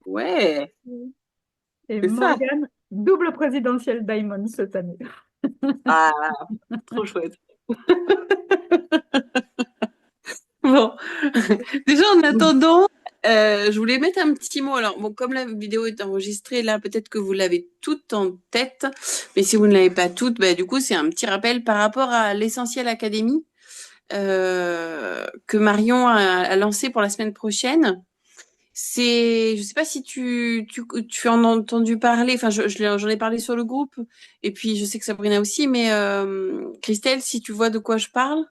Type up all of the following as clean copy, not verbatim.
Ouais, Et c'est ça. Morgane, double présidentielle Diamond cette année. Ah, trop chouette. Bon, déjà en attendant, je voulais mettre un petit mot. Alors, bon, comme la vidéo est enregistrée, là, peut-être que vous l'avez toute en tête, mais si vous ne l'avez pas toute, bah, du coup, c'est un petit rappel par rapport à l'Essentiel Academy que Marion a lancé pour la semaine prochaine. Je sais pas si tu en as entendu parler. Enfin, j'en ai parlé sur le groupe, et puis je sais que Sabrina aussi, mais Christelle, si tu vois de quoi je parle.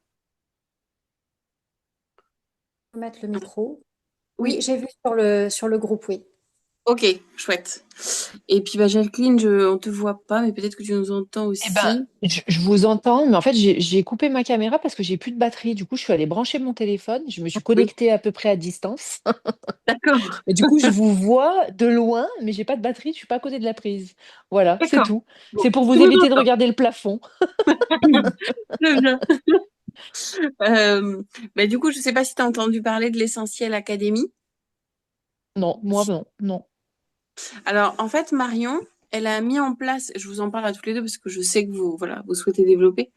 Mettre le micro. Oui, Oui. j'ai vu sur le groupe, oui. Ok, chouette. Et puis bah, Jacqueline, on te voit pas, mais peut-être que tu nous entends Eh ben, aussi. je vous entends, mais en fait, j'ai coupé ma caméra parce que j'ai plus de batterie. Du coup, je suis allée brancher mon téléphone. Je me suis Oui, connectée à peu près à distance. d'accord. Et du coup, je vous vois de loin, mais j'ai pas de batterie. Je suis pas à côté de la prise. Voilà, c'est D'accord. tout. Bon, C'est pour tu vous nous éviter de entends. regarder le plafond. Très bien. Euh, Bah, du coup, je sais pas si tu as entendu parler de l'Essentiel Academy. Non, moi, non, non. Alors, en fait, Marion, elle a mis en place, je vous en parle à toutes les deux parce que je sais que vous, voilà, vous souhaitez développer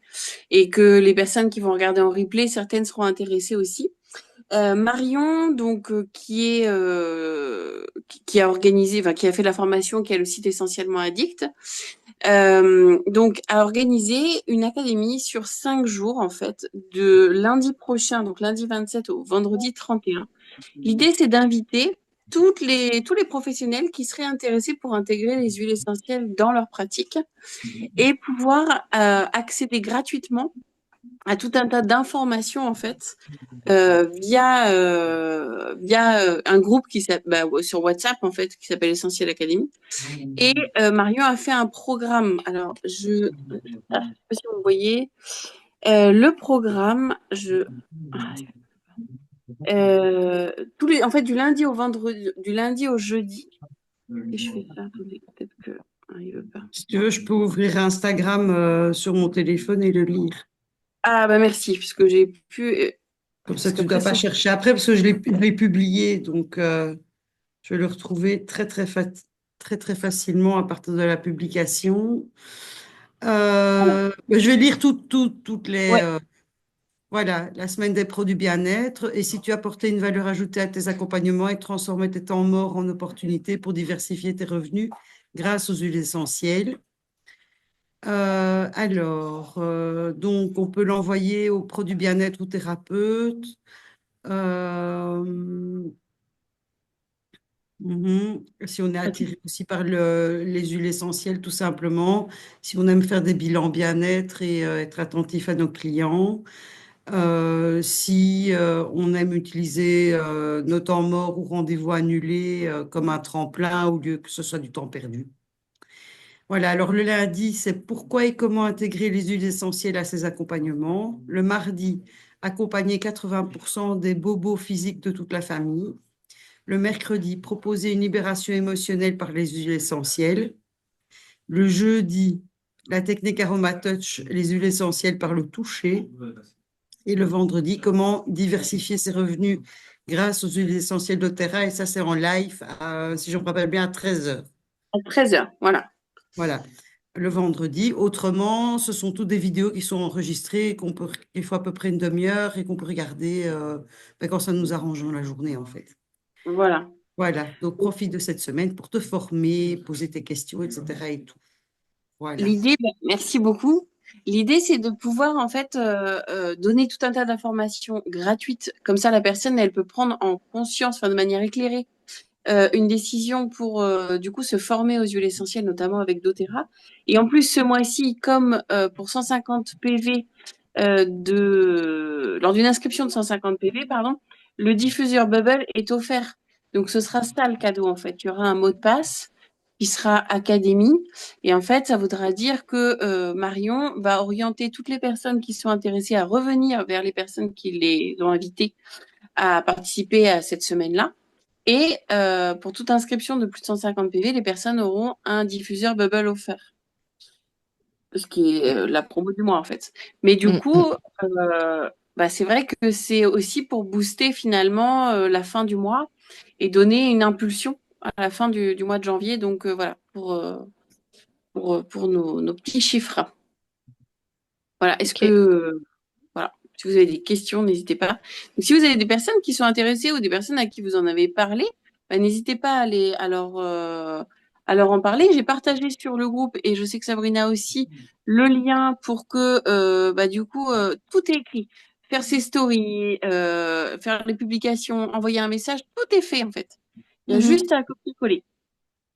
et que les personnes qui vont regarder en replay, certaines seront intéressées aussi. Marion, donc, qui a organisé, enfin, qui a fait la formation, qui a le site Essentiellement Addict, donc, a organisé une académie sur 5 jours, en fait, de lundi prochain, donc lundi 27 au vendredi 31. L'idée, c'est d'inviter tous les professionnels qui seraient intéressés pour intégrer les huiles essentielles dans leur pratique et pouvoir accéder gratuitement à tout un tas d'informations en fait via un groupe sur WhatsApp en fait qui s'appelle Essentiel Academy. Et Marion a fait un programme. Alors je sais pas si vous voyez le programme. En fait, du lundi au vendredi, du lundi au jeudi. Et je fais ça, attendez, peut-être que il veut pas. Si tu veux, je peux ouvrir Instagram sur mon téléphone et le lire. Ah bah merci, puisque j'ai pu, Comme ça, tu ne puisqu'après dois pas ça. chercher après, parce que je l'ai publié, donc je vais le retrouver très, très facilement à partir de la publication. Je vais lire toutes les... Ouais, voilà, la semaine des pros du bien-être. Et si tu apportais une valeur ajoutée à tes accompagnements et transformais tes temps morts en opportunités pour diversifier tes revenus grâce aux huiles essentielles. Donc, on peut l'envoyer au pro du bien-être ou thérapeute. Euh, Si on est attiré aussi par les huiles essentielles, tout simplement. Si on aime faire des bilans bien-être et être attentif à nos clients. Si on aime utiliser nos temps morts ou rendez-vous annulés comme un tremplin au lieu que ce soit du temps perdu. Voilà, alors le lundi, c'est pourquoi et comment intégrer les huiles essentielles à ces accompagnements. Le mardi, accompagner 80% des bobos physiques de toute la famille. Le mercredi, proposer une libération émotionnelle par les huiles essentielles. Le jeudi, la technique Aromatouch, les huiles essentielles par le toucher. Et le vendredi, comment diversifier ses revenus grâce aux huiles essentielles d'Otera. Et ça, c'est en live, si je me rappelle bien, à 13 heures. à 13 heures, voilà. Voilà, le vendredi. Autrement, ce sont toutes des vidéos qui sont enregistrées, qu'il faut à peu près une demi-heure et qu'on peut regarder quand ça nous arrange dans la journée, en fait. Voilà. Voilà, donc profite de cette semaine pour te former, poser tes questions, etc. et tout. Voilà. L'idée, merci beaucoup. L'idée, c'est de pouvoir en fait donner tout un tas d'informations gratuites. Comme ça, la personne, elle peut prendre en conscience, enfin de manière éclairée, une décision pour du coup se former aux huiles essentielles, notamment avec doTERRA. Et en plus, ce mois-ci, comme pour 150 PV lors d'une inscription de 150 PV, pardon, le diffuseur Bubble est offert. Donc ce sera ça le cadeau en fait. Il y aura un mot de passe qui sera Académie. Et en fait, ça voudra dire que Marion va orienter toutes les personnes qui sont intéressées à revenir vers les personnes qui les ont invitées à participer à cette semaine-là. Et pour toute inscription de plus de 150 PV, les personnes auront un diffuseur Bubble offert, ce qui est la promo du mois en fait. Mais du Mm, coup, mm. c'est vrai que c'est aussi pour booster finalement la fin du mois et donner une impulsion. à la fin du mois de janvier. Donc voilà, pour nos petits chiffres. Voilà, est-ce Ok. que voilà, si vous avez des questions, n'hésitez pas. Donc, si vous avez des personnes qui sont intéressées ou des personnes à qui vous en avez parlé, bah, n'hésitez pas à leur en parler. J'ai partagé sur le groupe et je sais que Sabrina aussi le lien pour que bah, du coup tout est écrit. Faire ses stories, faire les publications, envoyer un message, tout est fait en fait. Il y a Mhm, juste à copier-coller.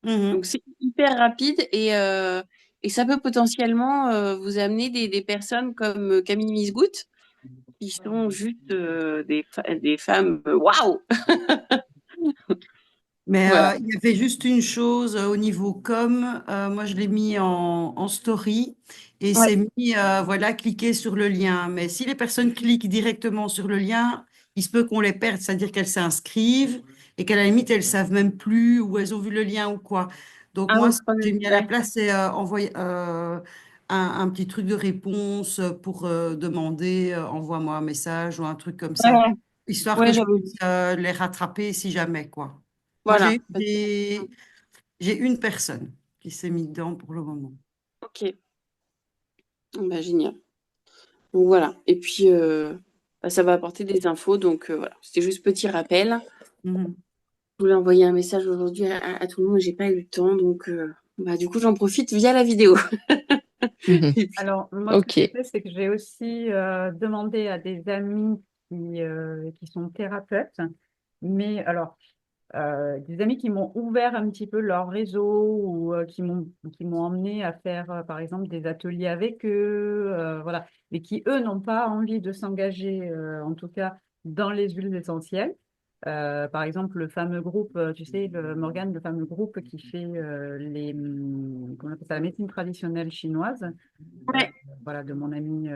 mhm. Donc c'est hyper rapide et ça peut potentiellement vous amener des personnes comme Camille Misgout qui sont juste des femmes waouh! Mais Voilà. il y avait juste une chose au niveau com. Moi, je l'ai mis en story et Ouais. c'est mis, voilà, cliquez sur le lien. Mais si les personnes cliquent directement sur le lien, il se peut qu'on les perde, c'est-à-dire qu'elles s'inscrivent et qu'à la limite, elles savent même plus où elles ont vu le lien ou quoi. Donc, Ah moi, oui, ce que c'est pas j'ai grave. mis à la Ouais. place, c'est envoyer un petit truc de réponse pour demander envoie-moi un message ou un truc comme Ouais, ça, ouais, histoire que ouais, je j'avais puisse vu. les rattraper si jamais, quoi. Moi, Voilà. j'ai une personne qui s'est mise dedans pour le moment. Ok. Bah, génial. Donc voilà. Et puis bah, ça va apporter des infos. Donc voilà. C'était juste petit rappel. Mhm. Je voulais envoyer un message aujourd'hui à tout le monde, mais j'ai pas eu le temps. Donc bah, du coup, j'en profite via la vidéo. Mhm. Et puis, Alors, moi, ce que j'ai Ok. fait, c'est que j'ai aussi demandé à des amis qui sont thérapeutes, mais alors, des amis qui m'ont ouvert un petit peu leur réseau ou qui m'ont emmené à faire, par exemple, des ateliers avec eux, voilà, mais qui, eux, n'ont pas envie de s'engager, en tout cas, dans les huiles essentielles. Par exemple, le fameux groupe, tu sais, Morgane, le fameux groupe qui fait comment on appelle ça, la médecine traditionnelle chinoise, euh, ouais. voilà, de mon ami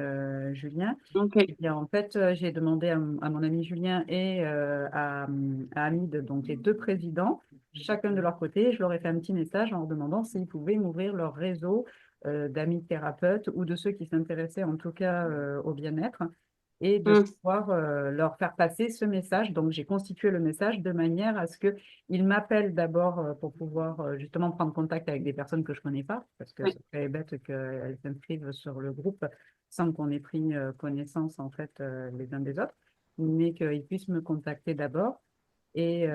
Julien. Ok. Eh bien, en fait, j'ai demandé à mon ami Julien et à Hamid, donc les deux présidents, chacun de leur côté, je leur ai fait un petit message en leur demandant s'ils pouvaient m'ouvrir leur réseau d'amis thérapeutes ou de ceux qui s'intéressaient en tout cas au bien-être et de Hum, pouvoir leur faire passer ce message. Donc, j'ai constitué le message de manière à ce qu'ils m'appellent d'abord pour pouvoir justement prendre contact avec des personnes que je ne connais pas, parce que ouais. ce serait bête qu'elles s'inscrivent sur le groupe sans qu'on ait pris connaissance en fait les uns des autres, mais qu'ils puissent me contacter d'abord. Et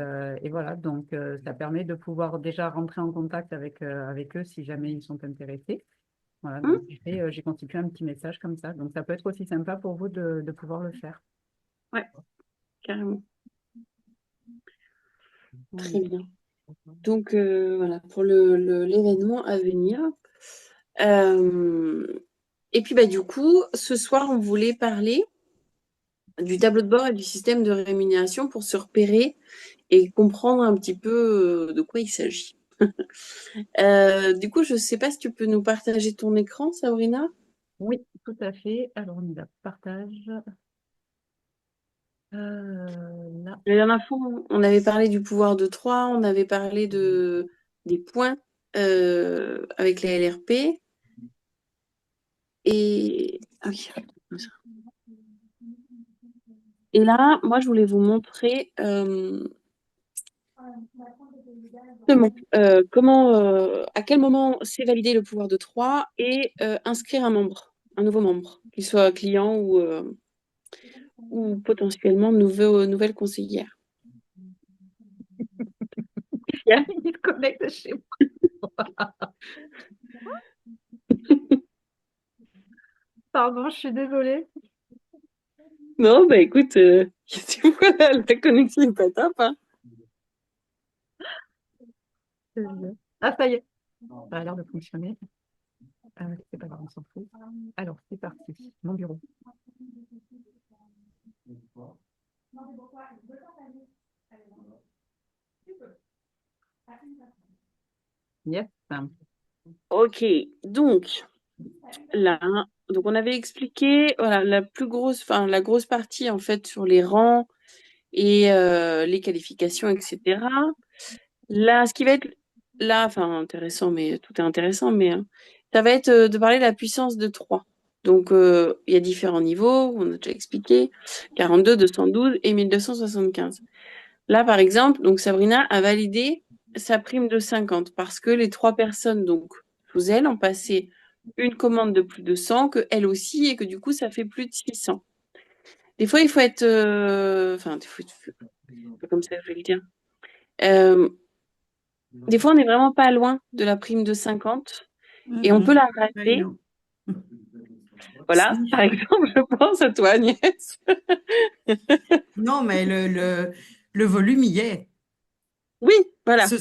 voilà, donc ça permet de pouvoir déjà rentrer en contact avec eux si jamais ils sont intéressés. Voilà, donc Hum, j'ai constitué un petit message comme ça. Donc ça peut être aussi sympa pour vous de pouvoir le faire. ouais, carrément. Très Oui. bien. Donc voilà, pour l'événement à venir. Et puis bah, du coup, ce soir, on voulait parler du tableau de bord et du système de rémunération pour se repérer et comprendre un petit peu de quoi il s'agit. Du coup, je ne sais pas si tu peux nous partager ton écran, Sabrina. Oui, tout à fait. Alors on y va, partage. Là. La dernière fois, on avait parlé du pouvoir de 3, on avait parlé des points avec la LRP. Et... Ah oui, et là, moi, je voulais vous montrer justement, à quel moment c'est validé le pouvoir de 3 et inscrire un membre, un nouveau membre, qu'il soit client ou potentiellement nouvelle conseillère. Yeah. Il se connecte chez moi. Pardon, je suis désolée. Non, bah écoute, la connexion n'est pas top, hein. Ah, ça y est, ça a l'air de fonctionner. C'est pas grave, on s'en fout. Alors, c'est parti. Mon bureau. Yes. Ok, donc là, donc on avait expliqué voilà, la grosse partie en fait sur les rangs et les qualifications, etc. Là, ce qui va être là, enfin intéressant, mais tout est intéressant, mais ça va être de parler de la puissance de 3. Donc il y a différents niveaux, on a déjà expliqué, 42, 212 et 1275. Là, par exemple, donc Sabrina a validé sa prime de 50 parce que les 3 personnes donc sous elle ont passé une commande de plus de 100, que elle aussi, et que du coup, ça fait plus de 600. Des fois, il faut être... Enfin, pas comme ça que je vais le dire. Des fois, on n'est vraiment pas loin de la prime de 50 et on peut la I rater. know. Voilà, Si. par exemple, je pense à toi, Agnès. Non, mais le volume y est. Oui, voilà, Ce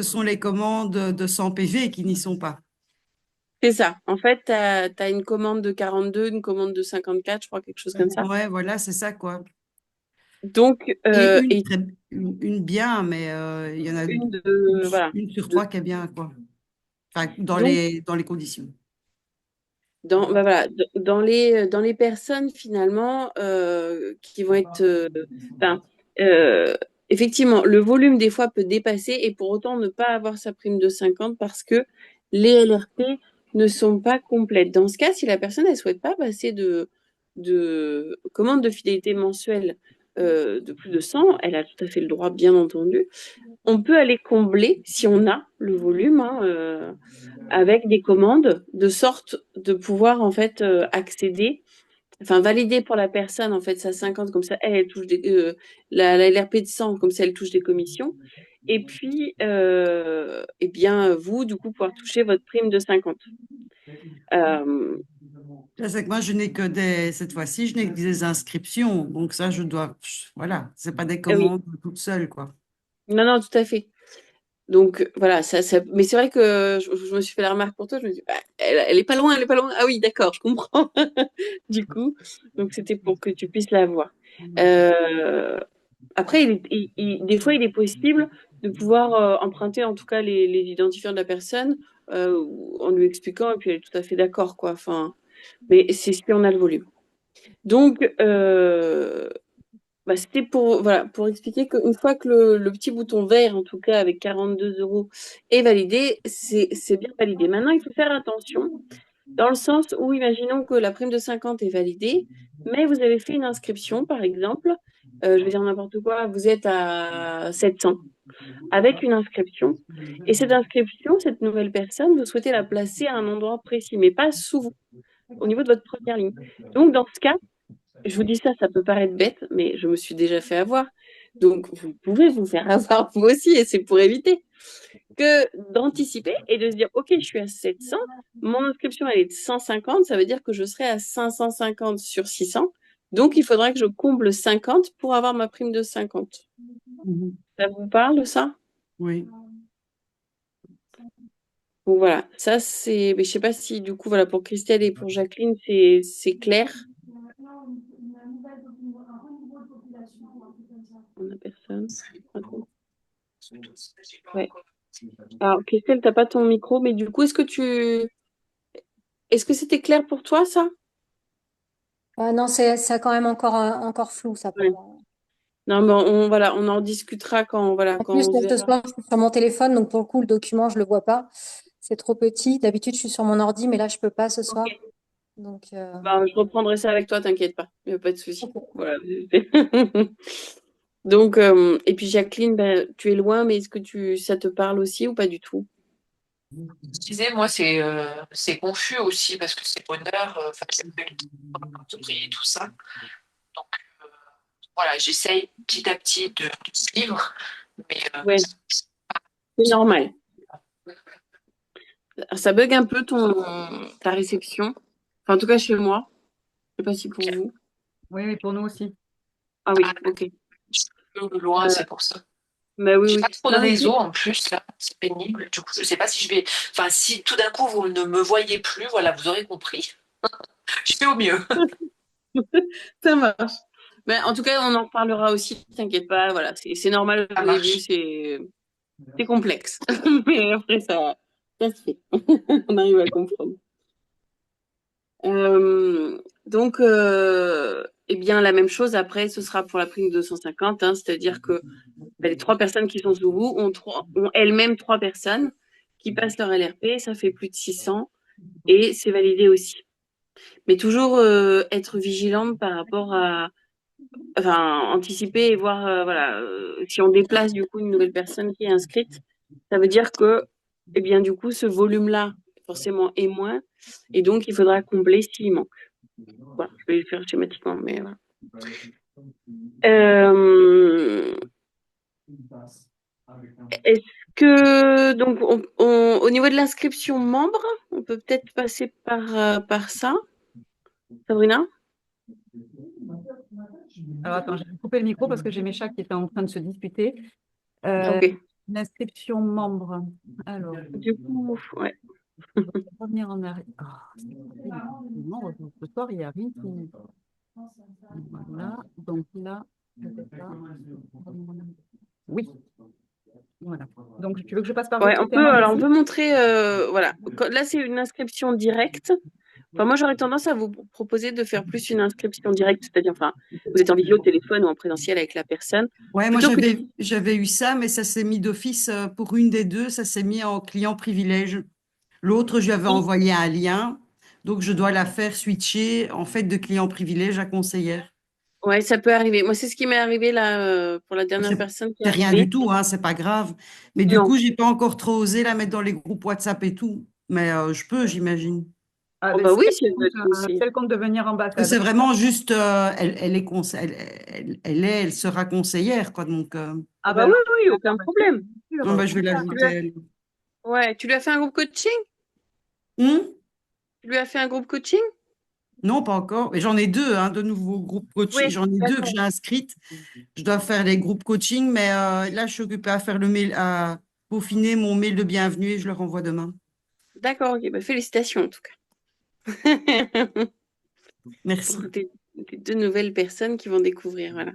sont les commandes de 100 PV qui n'y sont pas. c'est ça. En fait, tu as une commande de 42, une commande de 54, je crois, quelque chose comme ça. Ouais, voilà, c'est ça, quoi. Donc, Et une, et très, une bien, mais il y en a une une, de... Voilà. une sur trois qui est bien, quoi. Enfin, dans Donc, les conditions. bah voilà, dans les personnes finalement qui vont être, enfin, euh, effectivement, le volume des fois peut dépasser et pour autant ne pas avoir sa prime de 50 parce que les LRP ne sont pas complètes. Dans ce cas, si la personne ne souhaite pas passer de commande de fidélité mensuelle de plus de 100, elle a tout à fait le droit, bien entendu. On peut aller combler si on a le volume, hein, avec des commandes, de sorte de pouvoir en fait accéder, enfin valider pour la personne en fait sa 50, comme ça elle touche la LRP de 100, comme ça elle touche des commissions. Et puis, eh bien, vous, du coup, pouvoir toucher votre prime de 50. Euh, Là, c'est que moi, cette fois-ci, je n'ai que des inscriptions. Donc ça, voilà, c'est pas des oui, commandes toutes seules, quoi. non, non, tout à fait. Donc voilà, mais c'est vrai que je me suis fait la remarque pour toi, je me dis, bah, elle est pas loin, elle est pas loin. Ah oui, d'accord, je comprends. Du coup, donc c'était pour que tu puisses la voir. Euh, Après, des fois, il est possible de pouvoir emprunter en tout cas les identifiants de la personne en lui expliquant, et puis elle est tout à fait d'accord, quoi. Enfin, mais c'est si on a le volume. Donc, bah, c'était pour, voilà, pour expliquer qu'une fois que le petit bouton vert, en tout cas avec 42 euros, est validé, c'est bien validé. Maintenant, il faut faire attention dans le sens où, imaginons que la prime de 50 est validée, mais vous avez fait une inscription, par exemple, je vais dire n'importe quoi, vous êtes à 700 avec une inscription. Et cette inscription, cette nouvelle personne, vous souhaitez la placer à un endroit précis, mais pas sous vous, au niveau de votre première ligne. Donc, dans ce cas, je vous dis ça, ça peut paraître bête, mais je me suis déjà fait avoir. Donc, vous pouvez vous faire avoir vous aussi, et c'est pour éviter que d'anticiper et de se dire, OK, je suis à 700, mon inscription, elle est de 150, ça veut dire que je serai à 550 sur 600. Donc, il faudra que je comble 50 pour avoir ma prime de 50. Mhm. Ça vous parle, ça? Oui. Donc, voilà, ça, c'est... Mais je sais pas si, du coup, voilà, pour Christelle et pour Jacqueline, c'est clair. On a personne. Attends. Ouais. Alors, Christelle, t'as pas ton micro, mais du coup, est-ce que c'était clair pour toi, ça? Ah non, c'est quand même encore flou, ça, pour Ouais. moi. Non, mais voilà, on en discutera En quand plus, on se ce verra. soir, je suis sur mon téléphone, donc pour le coup, le document, je le vois pas. C'est trop petit. D'habitude, je suis sur mon ordi, mais là, je peux pas ce soir. Ok. Donc, Ben, je reprendrai ça avec toi, t'inquiète pas. Il n'y a pas de souci. ok. Voilà. Donc, et puis Jacqueline, ben, tu es loin, mais est-ce que ça te parle aussi ou pas du tout? Je disais, moi, c'est confus aussi parce que c'est bonheur, enfin, c'est et tout ça. Donc, euh, voilà, j'essaye petit à petit de suivre, mais Ouais, c'est normal. Ça bug un peu ta réception. Enfin, en tout cas, chez moi. Je sais pas si pour vous. Oui, oui, pour nous aussi. Ah oui, ok. je suis un peu loin, Euh, c'est pour ça. bah oui, J'ai oui. pas trop de Non, mais réseau en plus, là, c'est pénible. Du coup, je sais pas si je vais. Enfin, si tout d'un coup vous ne me voyez plus, voilà, vous aurez compris. Je fais au mieux. ça marche. Mais en tout cas, on en reparlera aussi, t'inquiète pas. Voilà, c'est normal Ça au début, marche. c'est complexe. Mais après, ça se fait. On arrive à comprendre. Donc, eh bien, la même chose après, ce sera pour la prime de 250, hein, c'est-à-dire que ben, les 3 personnes qui sont sous vous ont elles-mêmes 3 personnes qui passent leur LRP, ça fait plus de 600 et c'est validé aussi. Mais toujours être vigilante par rapport à enfin, anticiper et voir, voilà, si on déplace du coup une nouvelle personne qui est inscrite, ça veut dire que, eh bien, du coup, ce volume-là, forcément, est moins, et donc il faudra combler s'il manque. Voilà, je vais le faire schématiquement, mais voilà. Euh, Est-ce que, donc, au niveau de l'inscription membre, on peut peut-être passer par ça, Sabrina? Alors attends, j'ai coupé le micro parce que j'ai mes chats qui étaient en train de se disputer. Euh, Ok. L'inscription membre. Alors, Du coup, ouais. je vais revenir en arrière. Ah, c'est terrible. Non, ce soir, il y a rien qui. Voilà. Donc là, je fais ça. Oui, voilà. Donc, tu veux que je passe par Ouais, recruter un membre alors on aussi? peut montrer, voilà. Là, c'est une inscription directe. Enfin, moi, j'aurais tendance à vous proposer de faire plus une inscription directe, c'est-à-dire, enfin, vous êtes en vidéo, téléphone ou en présentiel avec la personne, Ouais, moi plutôt que j'avais eu ça, mais ça s'est mis d'office pour une des deux, ça s'est mis en client privilège. L'autre, je lui avais envoyé un lien, donc je dois la faire switcher en fait de client privilège à conseillère. ouais, ça peut arriver. Moi, c'est ce qui m'est arrivé là pour la dernière C'est personne qui est c'est rien du arrivée. tout, hein, c'est pas grave. Mais du Non. coup, j'ai pas encore trop osé la mettre dans les groupes WhatsApp et tout. Mais je peux, j'imagine. Ah, Oh, ben, bah oui, si elle veut être si conseillée. elle compte devenir Parce que c'est ambassadrice. vraiment juste, elle sera conseillère, quoi. Donc, Ah Ah bah ben oui, alors, oui, d'accord, aucun ben, problème. sûr, bah, je vais Tu lui l'ajouter as, elle. ouais, tu lui as fait un groupe coaching? Hmm. Tu lui as fait un groupe coaching? Non, pas encore. Mais j'en ai deux, hein, de nouveaux groupes coaching. Oui, J'en ai deux que d'accord. j'ai inscrites. Je dois faire les groupes coaching, mais là, je suis occupée à faire le mail, à peaufiner mon mail de bienvenue et je le renvoie demain. D'accord, ok. Bah, félicitations en tout cas. Pour Merci. tes deux nouvelles personnes qui vont découvrir, voilà.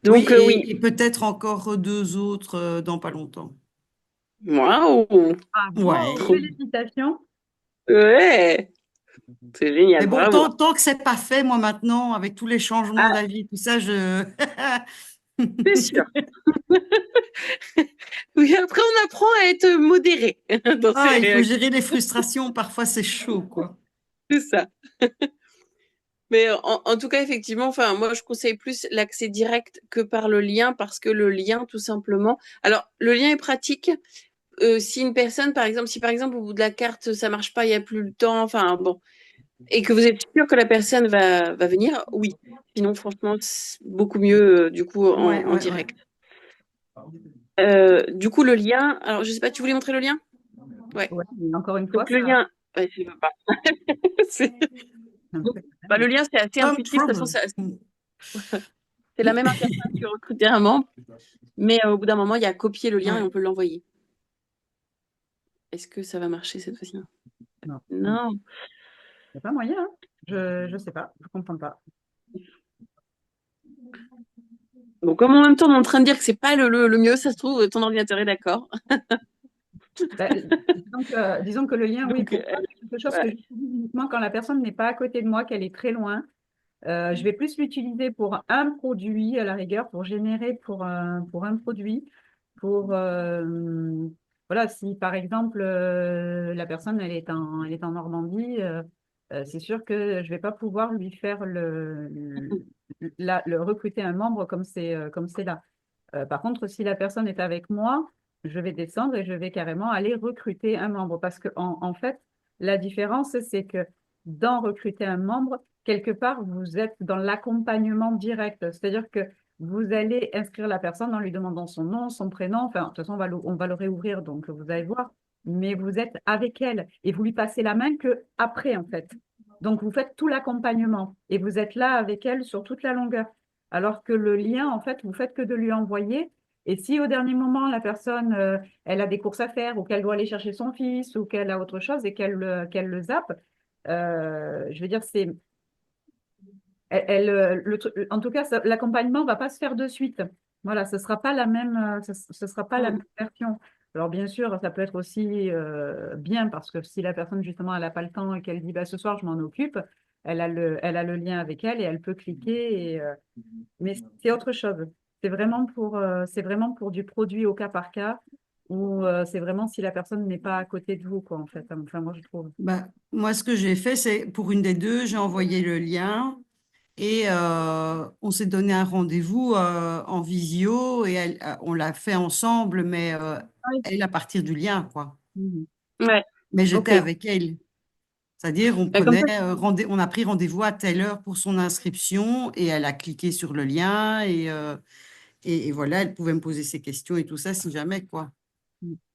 Oui, Donc, oui. et peut-être encore deux autres dans pas longtemps. Waouh! bravo, Ouais. Trop. félicitations. Ouais! C'est Mais génial, bon, bravo. tant que c'est pas fait, moi maintenant, avec tous les changements Ah, d'avis, tout ça, je. c'est sûr. Oui, après, on apprend à être modéré dans ses Ah, il faut réactions. gérer les frustrations. Parfois, c'est chaud, quoi. C'est ça. Mais en tout cas, effectivement, enfin, moi, je conseille plus l'accès direct que par le lien parce que le lien, tout simplement. Alors, le lien est pratique. Si une personne, par exemple, si par exemple, au bout de la carte, ça marche pas, il n'y a plus le temps, enfin, bon, et que vous êtes sûr que la personne va venir, oui. Sinon, franchement, c'est beaucoup mieux, du coup, Ouais, en ouais, ouais. direct. Du coup, le lien, alors, je sais pas, tu voulais montrer le lien? Ouais. Ouais, mais encore une fois, Donc, le ça. lien, ouais, je veux pas. C'est- Bah, le lien, c'est assez No intuitif. De toute façon, trouble. c'est la même interface que recruter un membre. Mais au bout d'un moment, il y a copier le lien et Ouais. on peut l'envoyer. Est-ce que ça va marcher cette fois-ci? Non, il Non. n'y a pas moyen, hein. Je sais pas, je comprends pas. Bon, comme en même temps, on est en train de dire que c'est pas le mieux, ça se trouve, ton ordinateur est d'accord. Disons que le lien, oui, Donc, pour moi, c'est quelque chose que ouais. j'utilise uniquement quand la personne n'est pas à côté de moi, qu'elle est très loin. Je vais plus l'utiliser pour un produit, à la rigueur, pour générer pour un produit. Pour, voilà, si par exemple, la personne, elle est en Normandie, c'est sûr que je vais pas pouvoir lui faire le recruter un membre comme c'est là. Par contre, si la personne est avec moi, je vais descendre et je vais carrément aller recruter un membre. Parce que, en fait, la différence, c'est que dans recruter un membre, quelque part, vous êtes dans l'accompagnement direct. C'est-à-dire que vous allez inscrire la personne en lui demandant son nom, son prénom. Enfin, de toute façon, on va le réouvrir, donc vous allez voir. Mais vous êtes avec elle et vous lui passez la main que après, en fait. Donc, vous faites tout l'accompagnement et vous êtes là avec elle sur toute la longueur. Alors que le lien, en fait, vous faites que de lui envoyer. Et si au dernier moment, la personne, elle a des courses à faire ou qu'elle doit aller chercher son fils ou qu'elle a autre chose et qu'elle le zappe, je veux dire, en tout cas, l'accompagnement va pas se faire de suite. Voilà, ce sera pas la même, ce sera pas la même version. Alors bien sûr, ça peut être aussi bien parce que si la personne justement elle n'a pas le temps et qu'elle dit bah, ce soir je m'en occupe, elle a le lien avec elle et elle peut cliquer. Mais c'est autre chose. C'est vraiment pour du produit au cas par cas ou c'est vraiment si la personne n'est pas à côté de vous, quoi, en fait. Enfin, moi, je trouve. Bah, moi, ce que j'ai fait, c'est pour une des deux, j'ai envoyé le lien. Et on s'est donné un rendez-vous en visio et on l'a fait ensemble, mais Oui. elle à partir du lien, quoi. Mhm. Ouais, Mais j'étais ok. avec elle. C'est-à-dire, Comme ça, on a pris rendez-vous à telle heure pour son inscription et elle a cliqué sur le lien et voilà, elle pouvait me poser ses questions et tout ça si jamais, quoi.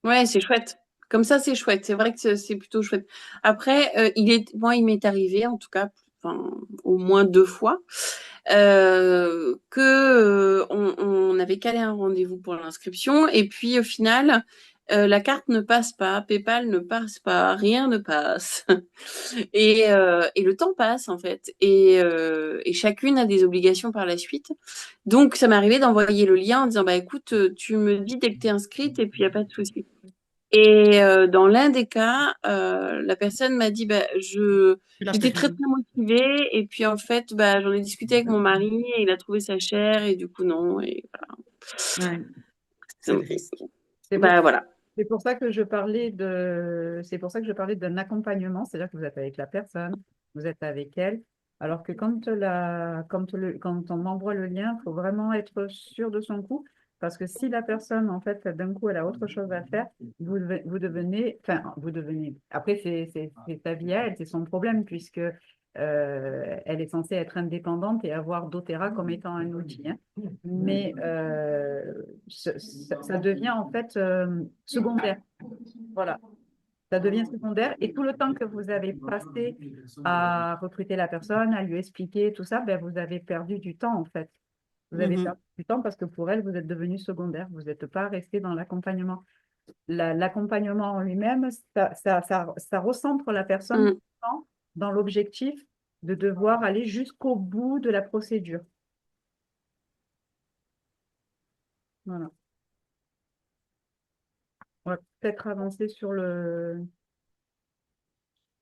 ouais, c'est chouette. Comme ça, c'est chouette. C'est vrai que c'est plutôt chouette. Après, moi, il m'est arrivé, en tout cas, enfin, au moins 2 fois, on avait calé un rendez-vous pour l'inscription et puis au final, la carte ne passe pas, PayPal ne passe pas, rien ne passe. Et le temps passe, en fait. Et chacune a des obligations par la suite. Donc, ça m'est arrivé d'envoyer le lien en disant, bah écoute, tu me dis dès que tu es inscrite et puis il n'y a pas de souci. Et dans l'un des cas, la personne m'a dit, bah, Tu l'as j'étais très perdu. très motivée et puis en fait, bah, j'en ai discuté avec mon mari et il a trouvé ça cher et du coup non. Et Ouais, c'est voilà. vrai. C'est pour Bah voilà. C'est pour ça que je parlais c'est pour ça que je parlais d'un accompagnement, c'est-à-dire que vous êtes avec la personne, vous êtes avec elle, alors que quand on envoie le lien, il faut vraiment être sûr de son coup, parce que si la personne, en fait, d'un coup, elle a autre chose à faire, vous devenez, après, c'est sa vie à elle, c'est son problème, puisque elle est censée être indépendante et avoir doTERRA comme étant un outil, hein. Mais ça devient en fait secondaire. Voilà, ça devient secondaire. Et tout le temps que vous avez passé à recruter la personne, à lui expliquer tout ça, ben, vous avez perdu du temps en fait. Vous avez Mhm. perdu du temps parce que pour elle, vous êtes devenu secondaire. Vous n'êtes pas resté dans l'accompagnement. L'accompagnement en lui-même, ça recentre la personne Mm. dans l'objectif de devoir aller jusqu'au bout de la procédure. Voilà. On va peut-être avancer sur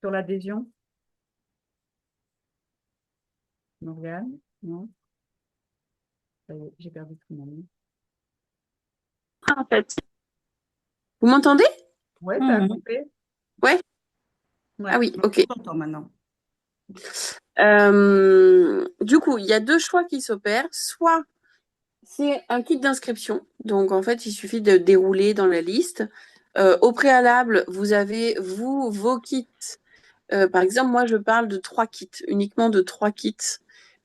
l'adhésion. Morgane, non, ça y est, j'ai perdu tout le monde. Ah, en fait. Vous m'entendez? Ouais, ça a Mhm. coupé. Ouais. Ah Ouais. oui, ok. On t'entend maintenant. Du coup, il y a deux choix qui s'opèrent. Soit c'est un kit d'inscription. Donc, en fait, il suffit de dérouler dans la liste. Au préalable, vous avez, vous, vos kits. Par exemple, moi, je parle de 3 kits, uniquement de 3 kits.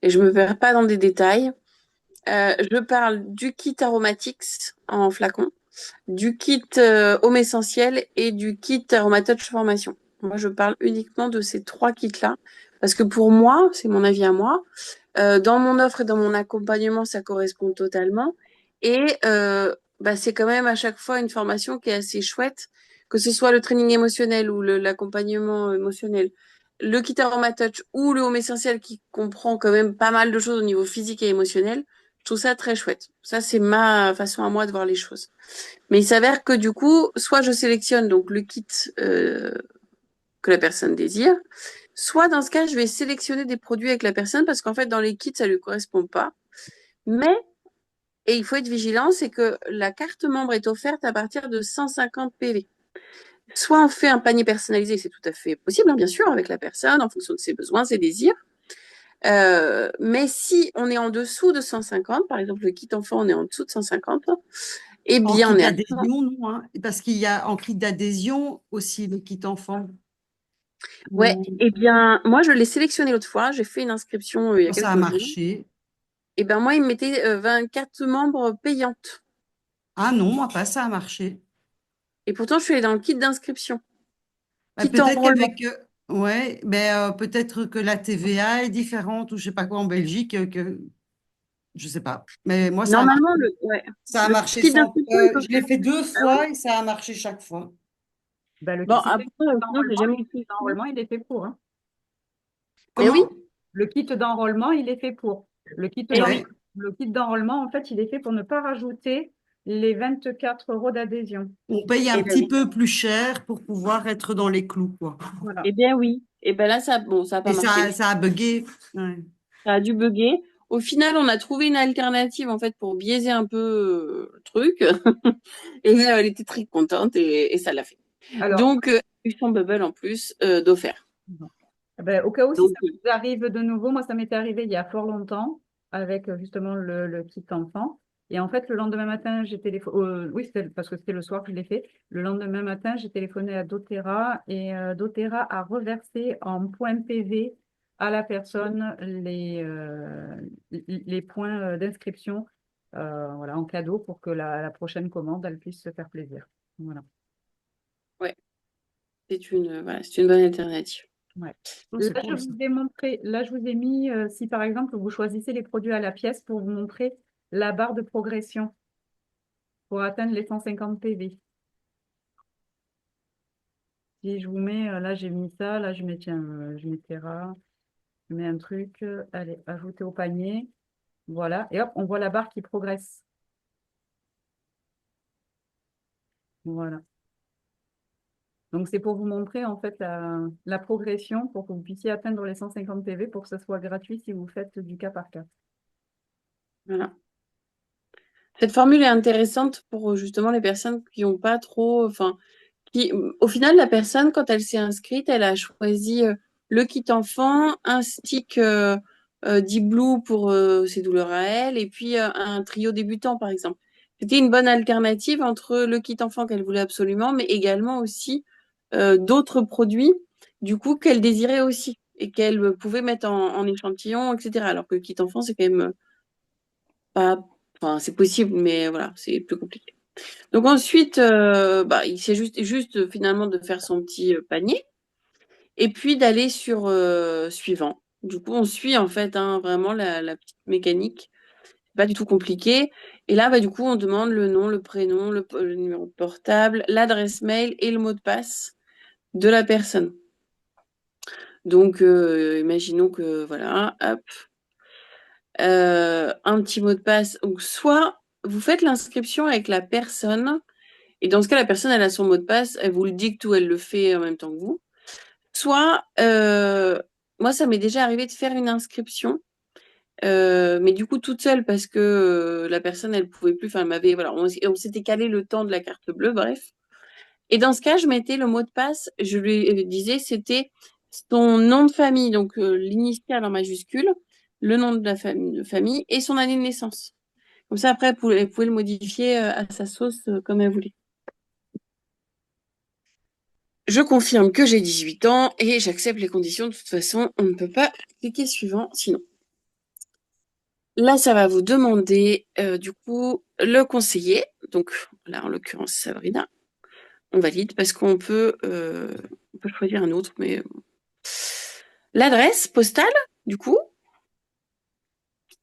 Et je me perds pas dans des détails. Je parle du kit Aromatics en flacon, du kit Homme Essentiel et du kit Aromatouch Formation. Moi, je parle uniquement de ces 3 kits-là. Parce que pour moi, c'est mon avis à moi, dans mon offre et dans mon accompagnement, ça correspond totalement. Et bah, c'est quand même à chaque fois une formation qui est assez chouette, que ce soit le training émotionnel ou l'accompagnement émotionnel, le kit Aromatouch ou le Home Essentiel qui comprend quand même pas mal de choses au niveau physique et émotionnel. Je trouve ça très chouette. Ça, c'est ma façon à moi de voir les choses. Mais il s'avère que du coup, soit je sélectionne donc le kit que la personne désire, soit dans ce cas, je vais sélectionner des produits avec la personne parce qu'en fait, dans les kits, ça lui correspond pas. Mais, et il faut être vigilant, c'est que la carte membre est offerte à partir de 150 PV. Soit on fait un panier personnalisé, c'est tout à fait possible, hein, bien sûr, avec la personne, en fonction de ses besoins, ses désirs. Mais si on est en dessous de 150, par exemple le kit enfant, on est en dessous de 150, eh En bien kit on est à... d'adhésion, non, hein, parce qu'il y a en kit d'adhésion aussi le kit enfant. Ouais, Ou- eh bien moi je l'ai sélectionné l'autre fois, j'ai fait une inscription il y a Ça a quelques jours. marché. Et ben moi il me mettait 24 membres payantes. Ah non, moi pas, ça a marché. Et pourtant je suis allée dans le kit d'inscription, Bah, kit peut-être enrôlement. qu'avec, ouais, ben, peut-être que la TVA est différente ou je sais pas quoi en Belgique, que je sais pas. Mais moi, Normalement ça a le marché kit sans, d'inscription est je l'ai offert. fait deux Ah oui. fois et ça a marché chaque fois. Ben, Bon si c'est après le kit sinon j'ai d'enrôlement, jamais fait. il est fait pour, hein. Mais oui, Comment? Le kit d'enrôlement, il est fait pour. et oui. Ouais. Le kit d'enrôlement, en fait, il est fait pour ne pas rajouter les 24 euros d'adhésion. On paye un Et ben petit oui. peu plus cher pour pouvoir être dans les clous, quoi. Voilà. Eh bien oui. Et ben là ça bon ça a pas Et marché. ça a bugué. Ouais. Ça a dû bugger. Au final, on a trouvé une alternative en fait pour biaiser un peu le truc. Et elle était très contente et ça l'a fait. Alors, Donc, eu son bubble en plus d'offert. Ben, au cas où, si Donc, ça vous arrive de nouveau, moi, ça m'était arrivé il y a fort longtemps avec justement le kit enfant. Et en fait, le lendemain matin, j'ai téléphoné. Oui, c'était parce que c'était le soir que je l'ai fait. Le lendemain matin, j'ai téléphoné à doTERRA et doTERRA a reversé en points PV à la personne les points d'inscription voilà, en cadeau pour que la prochaine commande, elle puisse se faire plaisir. Voilà. ouais, voilà, c'est une bonne alternative. Ouais. Oh, Là, c'est je cool ça. vous ai montré, là, je vous ai mis, si par exemple vous choisissez les produits à la pièce pour vous montrer la barre de progression pour atteindre les 150 PV. Si je vous mets, là j'ai mis ça, là je mets, tiens, je mets Terra, je mets un truc, allez, ajouter au panier, voilà, et hop, on voit la barre qui progresse. Voilà. Donc c'est pour vous montrer en fait la progression pour que vous puissiez atteindre les 150 PV pour que ce soit gratuit si vous faites du cas par cas. Voilà. Cette formule est intéressante pour justement les personnes qui n'ont pas trop, enfin, au final, la personne, quand elle s'est inscrite, elle a choisi le kit enfant, un stick Deep Blue pour ses douleurs à elle, et puis un trio débutant, par exemple. C'était une bonne alternative entre le kit enfant qu'elle voulait absolument, mais également aussi d'autres produits, du coup, qu'elle désirait aussi et qu'elle pouvait mettre en échantillon, etc. Alors que le kit enfant, c'est quand même pas, enfin, c'est possible, mais voilà, c'est plus compliqué. Donc ensuite, bah, il s'est juste finalement de faire son petit panier et puis d'aller sur suivant. Du coup, on suit en fait hein, vraiment la petite mécanique. C'est pas du tout compliqué. Et là, bah, du coup, on demande le nom, le prénom, le numéro de portable, l'adresse mail et le mot de passe de la personne. Donc, imaginons que voilà, hop, un petit mot de passe. Donc, soit vous faites l'inscription avec la personne. Et dans ce cas, la personne, elle a son mot de passe, elle vous le dicte ou elle le fait en même temps que vous. Soit, moi, ça m'est déjà arrivé de faire une inscription, mais du coup toute seule parce que la personne, elle pouvait plus, enfin, elle m'avait, voilà, on s'était calé le temps de la carte bleue, bref. Et dans ce cas, je mettais le mot de passe, je lui disais, c'était son nom de famille, donc l'initiale en majuscule, le nom de la famille et son année de naissance. Comme ça, après, elle pouvait le modifier à sa sauce comme elle voulait. Je confirme que j'ai 18 ans et j'accepte les conditions. De toute façon, on ne peut pas cliquer suivant sinon. Là, ça va vous demander du coup le conseiller. Donc là, en l'occurrence, Sabrina. On valide parce on peut choisir un autre, mais l'adresse postale, du coup,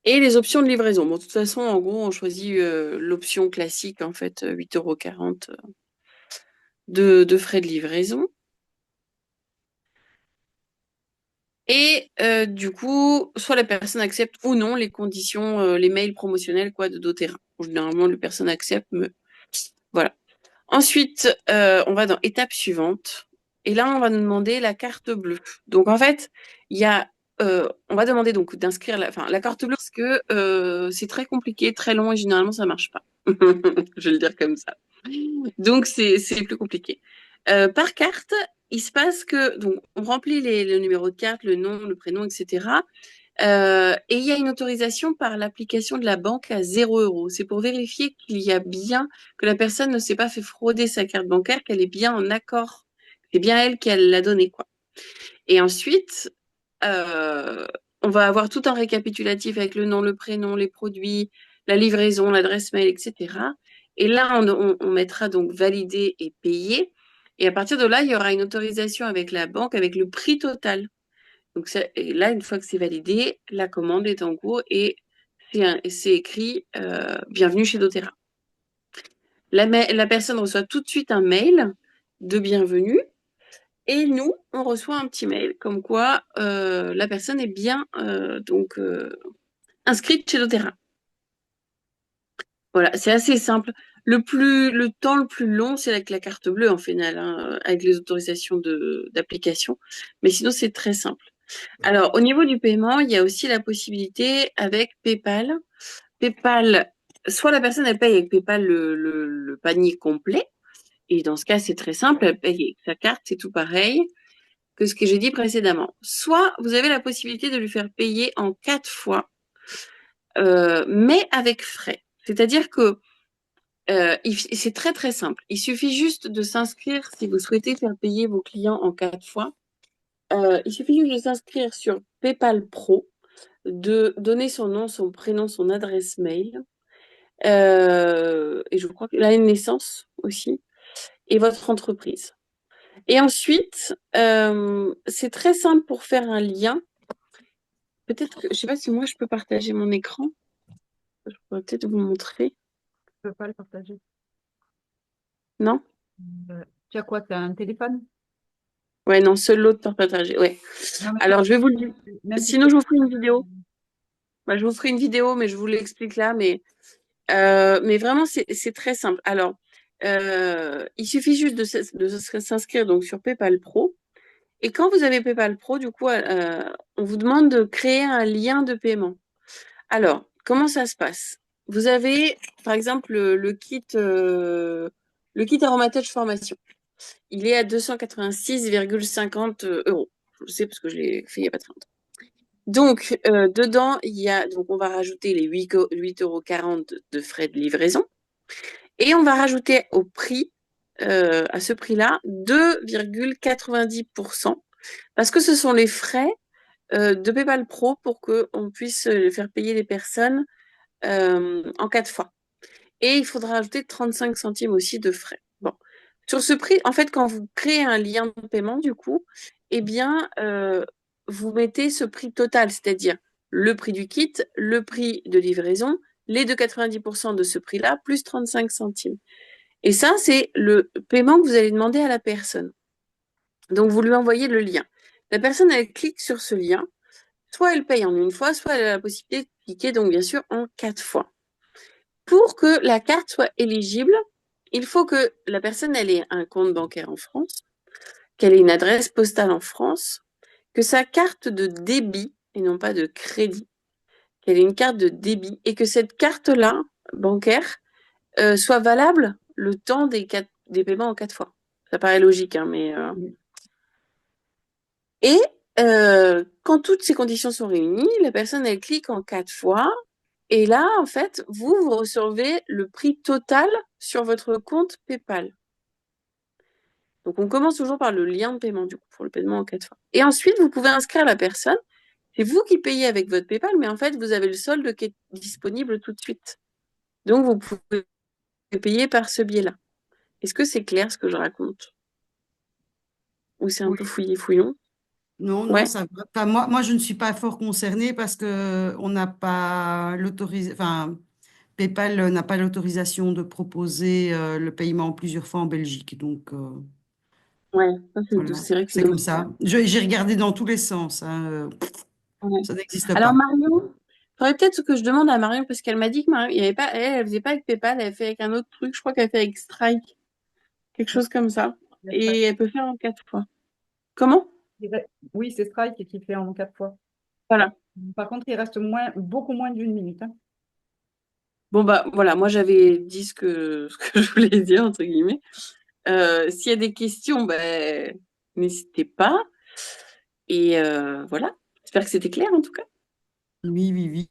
et les options de livraison. Bon, de toute façon, en gros, on choisit l'option classique, en fait, 8,40 € de frais de livraison. Et du coup, soit la personne accepte ou non les conditions, les mails promotionnels quoi, de doTERRA. Généralement, les personnes acceptent, mais voilà. Ensuite, on va dans étape suivante. Et là, on va nous demander la carte bleue. Donc, en fait, on va demander donc d'inscrire la carte bleue parce que c'est très compliqué, très long et généralement, ça marche pas. Je vais le dire comme ça. Donc, c'est plus compliqué. Par carte, il se passe que donc on remplit le numéro de carte, le nom, le prénom, etc. Et il y a une autorisation par l'application de la banque à 0 €. C'est pour vérifier qu'il y a bien, que la personne ne s'est pas fait frauder sa carte bancaire, qu'elle est bien en accord. C'est bien elle qui l'a donnée, quoi. Et ensuite, euh, on va avoir tout un récapitulatif avec le nom, le prénom, les produits, la livraison, l'adresse mail, etc. Et là, on mettra donc valider et payer. Et à partir de là, il y aura une autorisation avec la banque, avec le prix total. Donc et là, une fois que c'est validé, la commande est en cours et c'est écrit Bienvenue chez doTERRA. La personne reçoit tout de suite un mail de bienvenue et nous, on reçoit un petit mail comme quoi la personne est bien inscrite chez doTERRA. Voilà, c'est assez simple. Le temps le plus long, c'est avec la carte bleue en final, hein, avec les autorisations d'application. Mais sinon, c'est très simple. Alors, au niveau du paiement, il y a aussi la possibilité avec PayPal. PayPal, soit la personne, elle paye avec PayPal le panier complet. Et dans ce cas, c'est très simple. Elle paye avec sa carte, c'est tout pareil. que ce que j'ai dit précédemment. Soit vous avez la possibilité de lui faire payer en 4 fois, mais avec frais. C'est-à-dire que c'est très très simple. Il suffit juste de s'inscrire si vous souhaitez faire payer vos clients en 4 fois. Il suffit juste de s'inscrire sur PayPal Pro, de donner son nom, son prénom, son adresse mail, et je crois que l'année de naissance aussi, et votre entreprise. Et ensuite, c'est très simple pour faire un lien. Peut-être que, je ne sais pas si moi je peux partager mon écran. Je pourrais peut-être vous montrer. Je peux pas le partager. Non? Tu as quoi? Tu as un téléphone? Ouais, non, seul l'autre peut partager. Ouais. Non, mais Alors, je vais vous le dire. même si Sinon, je vous ferai une vidéo. Bah, je vous ferai une vidéo, mais je vous l'explique là. Mais vraiment, c'est très simple. Alors, il suffit juste de s'inscrire donc sur PayPal Pro. Et quand vous avez PayPal Pro, du coup, on vous demande de créer un lien de paiement. Alors, comment ça se passe? Vous avez, par exemple, le kit Aromatouch Formation. Il est à 286,50 euros. Je le sais parce que je l'ai fait il n'y a pas très longtemps. Donc, dedans, donc on va rajouter les 8,40 € de frais de livraison. Et on va rajouter au prix, à ce prix-là, 2,90%. Parce que ce sont les frais de PayPal Pro pour qu'on puisse faire payer les personnes en 4 fois. Et il faudra ajouter 35 centimes aussi de frais. Bon. Sur ce prix, en fait, quand vous créez un lien de paiement, du coup, eh bien, vous mettez ce prix total, c'est-à-dire le prix du kit, le prix de livraison, les 2,90% de ce prix-là, plus 35 centimes. Et ça, c'est le paiement que vous allez demander à la personne. Donc, vous lui envoyez le lien. La personne, elle clique sur ce lien. Soit elle paye en une fois, soit elle a la possibilité de cliquer, donc bien sûr, en 4 fois. Pour que la carte soit éligible, il faut que la personne elle ait un compte bancaire en France, qu'elle ait une adresse postale en France, que sa carte de débit, et non pas de crédit, qu'elle ait une carte de débit, et que cette carte-là, bancaire, soit valable le temps des paiements en 4 fois. Ça paraît logique, hein, mais... Et quand toutes ces conditions sont réunies, la personne, elle clique en 4 fois. Et là, en fait, vous recevez le prix total sur votre compte PayPal. Donc, on commence toujours par le lien de paiement, du coup, pour le paiement en 4 fois. Et ensuite, vous pouvez inscrire la personne. C'est vous qui payez avec votre PayPal, mais en fait, vous avez le solde qui est disponible tout de suite. Donc, vous pouvez payer par ce biais-là. Est-ce que c'est clair ce que je raconte? Ou c'est un peu Oui. fouillé-fouillon? Non, non, Ouais, ça va. Enfin, moi, je ne suis pas fort concernée parce que on n'a pas l'autorisation, enfin, PayPal n'a pas l'autorisation de proposer le paiement plusieurs fois en Belgique. Donc, ouais. voilà, C'est vrai que c'est c'est comme dommage. ça. J'ai regardé dans tous les sens, hein, Ouais. ça n'existe Alors, pas. Marion, il faudrait peut-être que je demande à Marion, parce qu'elle m'a dit que Marion, il y avait pas, elle faisait pas avec PayPal, elle fait avec un autre truc, je crois qu'elle fait avec Stripe, quelque chose comme ça. Et elle peut faire en 4 fois. Comment? Oui, c'est Strike qui fait en 4 fois. Voilà. Par contre, il reste beaucoup moins d'une minute, hein. Bon, bah voilà, moi j'avais dit ce que je voulais dire, entre guillemets. S'il y a des questions, ben, n'hésitez pas. Et voilà. J'espère que c'était clair en tout cas. Oui, oui, oui.